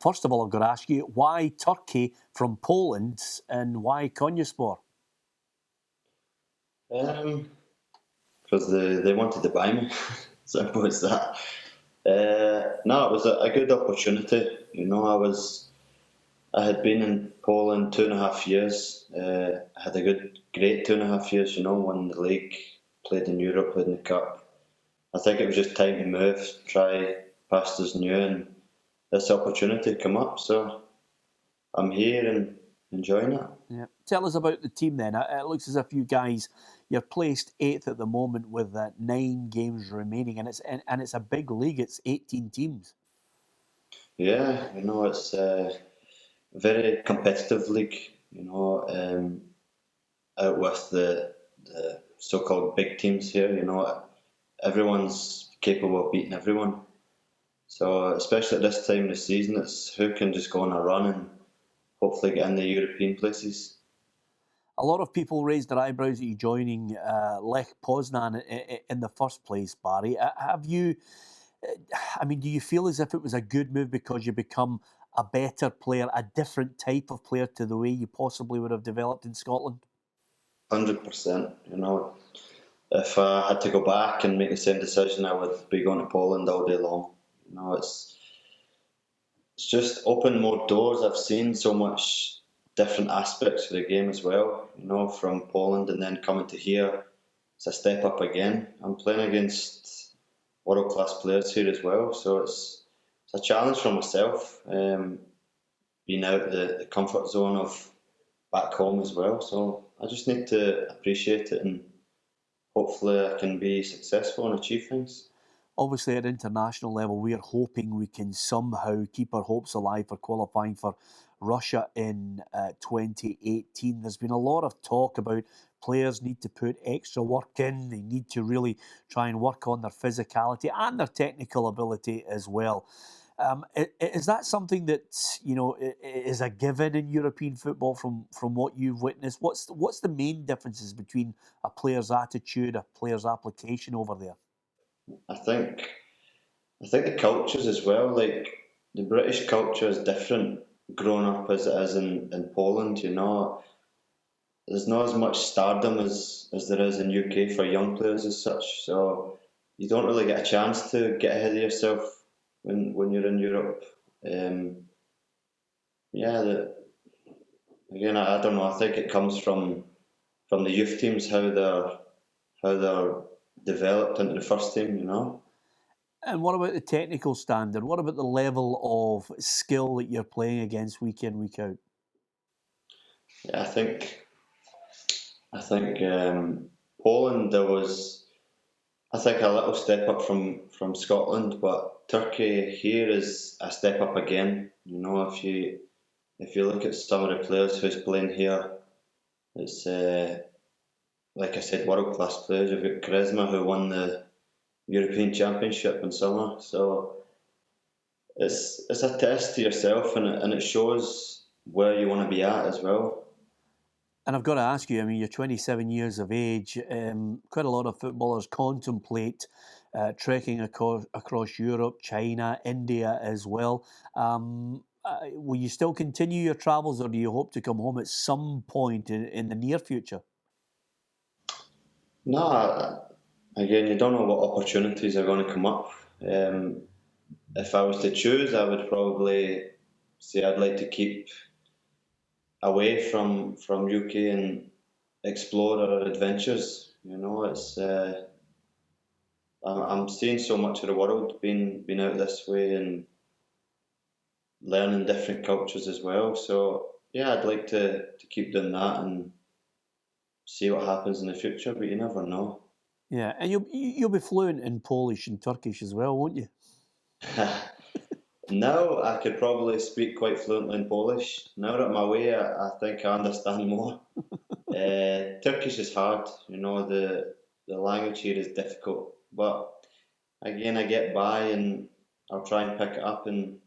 First of all, I've got to ask you, why Turkey from Poland and why Konyaspor? Because they wanted to buy me. Simple as that. No, it was a good opportunity. I had been in Poland 2.5 years. I had a great 2.5 years. Won the league, played in Europe, played in the cup. I think it was just time to move, try pastures new, and this opportunity come up. So I'm here and enjoying it. Yeah. Tell us about the team then. It looks as if you guys, you're placed 8th at the moment with 9 games remaining, and it's a big league. It's 18 teams. Yeah, it's a very competitive league. Out with the so-called big teams here. Everyone's capable of beating everyone. So especially at this time of the season, it's who can just go on a run and hopefully get in the European places. A lot of people raised their eyebrows at you joining Lech Poznan in the first place, Barry. Have you? Do you feel as if it was a good move because you become a better player, a different type of player to the way you possibly would have developed in Scotland? 100%. If I had to go back and make the same decision, I would be going to Poland all day long. It's just opened more doors. I've seen so much different aspects of the game as well. From Poland and then coming to here, it's a step up again. I'm playing against world class players here as well, so it's a challenge for myself. Being out the comfort zone of back home as well. So I just need to appreciate it and hopefully I can be successful and achieve things. Obviously, at international level, we are hoping we can somehow keep our hopes alive for qualifying for Russia in 2018. There's been a lot of talk about players need to put extra work in. They need to really try and work on their physicality and their technical ability as well. Is that something that is a given in European football from what you've witnessed? What's the main differences between a player's attitude, a player's application over there? I think the cultures as well. Like the British culture is different growing up as it is in Poland. There's not as much stardom as there is in UK for young players as such. So you don't really get a chance to get ahead of yourself when you're in Europe. Again, I don't know. I think it comes from the youth teams how they're developed into the first team. And what about the technical standard? What about the level of skill that you're playing against week in, week out? Yeah, I think Poland there was a little step up from Scotland, but Turkey here is a step up again. If you look at some of the players who's playing here, it's like I said, world class players. You've got Quaresma who won the European Championship in summer, so it's a test to yourself, and it shows where you want to be at as well. And I've got to ask you, you're 27 years of age. Quite a lot of footballers contemplate trekking across Europe, China, India as well. Will you still continue your travels, or do you hope to come home at some point in the near future? No, again, you don't know what opportunities are going to come up. If I was to choose, I would probably say I'd like to keep away from UK and explore our adventures. It's I'm seeing so much of the world being out this way and learning different cultures as well. So yeah, I'd like to keep doing that and see what happens in the future. But you never know. Yeah, and you'll be fluent in Polish and Turkish as well, won't you? Now I could probably speak quite fluently in Polish. Now that I'm away, I think I understand more. Turkish is hard, the language here is difficult. But again, I get by and I'll try and pick it up and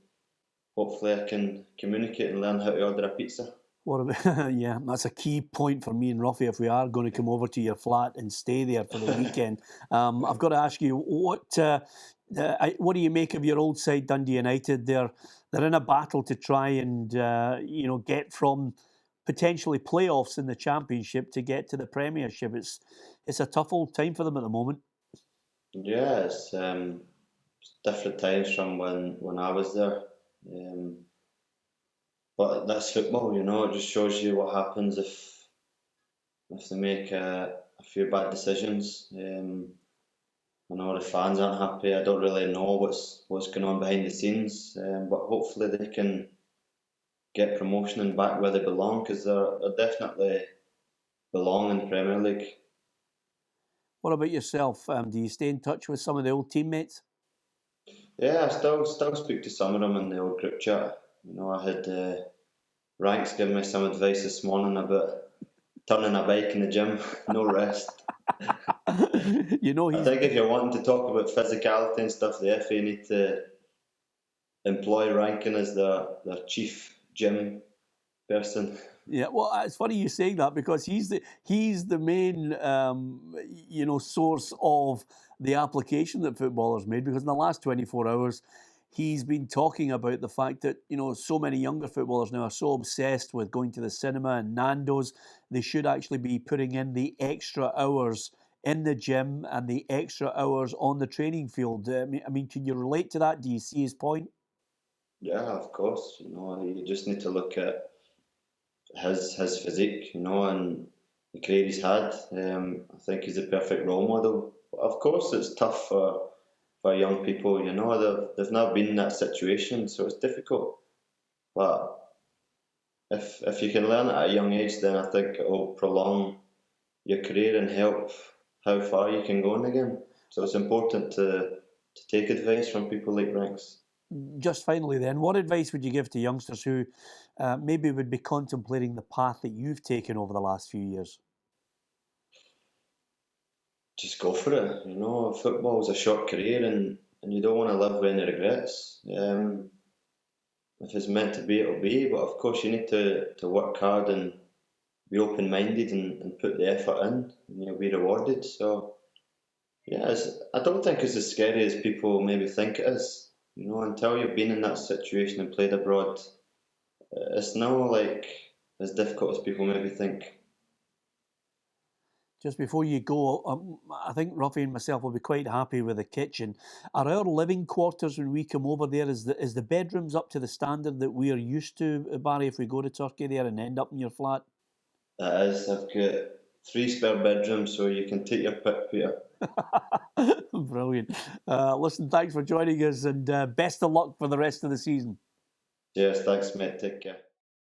hopefully I can communicate and learn how to order a pizza. What about, yeah, that's a key point for me and Ruffy if we are going to come over to your flat and stay there for the weekend. I've got to ask you, what What do you make of your old side, Dundee United? They're in a battle to try and get from potentially playoffs in the Championship to get to the Premiership. It's a tough old time for them at the moment. Yeah, it's different times from when I was there. But that's football, it just shows you what happens if they make a few bad decisions. I know the fans aren't happy. I don't really know what's going on behind the scenes, but hopefully they can get promotion and back where they belong, because they're definitely belong in the Premier League. What about yourself? Do you stay in touch with some of the old teammates? Yeah, I still speak to some of them in the old group chat. I had Ranks give me some advice this morning about turning a bike in the gym, no rest. I think if you're wanting to talk about physicality and stuff, the FA need to employ Rankin as their chief gym person. Yeah, well, it's funny you saying that, because he's the main source of the application that footballers made. Because in the last 24 hours, he's been talking about the fact that so many younger footballers now are so obsessed with going to the cinema and Nando's. They should actually be putting in the extra hours in the gym and the extra hours on the training field. I mean, can you relate to that? Do you see his point? Yeah, of course. You just need to look at his physique, and the career he's had. I think he's a perfect role model. But of course, it's tough for young people. They've not been in that situation, so it's difficult. But if you can learn it at a young age, then I think it will prolong your career and help how far you can go in the game. So it's important to take advice from people like Ranks. Just finally then, what advice would you give to youngsters who maybe would be contemplating the path that you've taken over the last few years? Just go for it. Football is a short career, and you don't want to live with any regrets. If it's meant to be, it'll be. But of course, you need to work hard and be open-minded and put the effort in, and you'll be rewarded. So, yeah, I don't think it's as scary as people maybe think it is. Until you've been in that situation and played abroad, it's not like as difficult as people maybe think. Just before you go, I think Ruffy and myself will be quite happy with the kitchen. Are our living quarters when we come over there, is the bedrooms up to the standard that we are used to, Barry, if we go to Turkey there and end up in your flat? It is. I've got 3 spare bedrooms, so you can take your pick, Peter. Brilliant. Listen, thanks for joining us, and best of luck for the rest of the season. Yes, thanks, mate. Take care.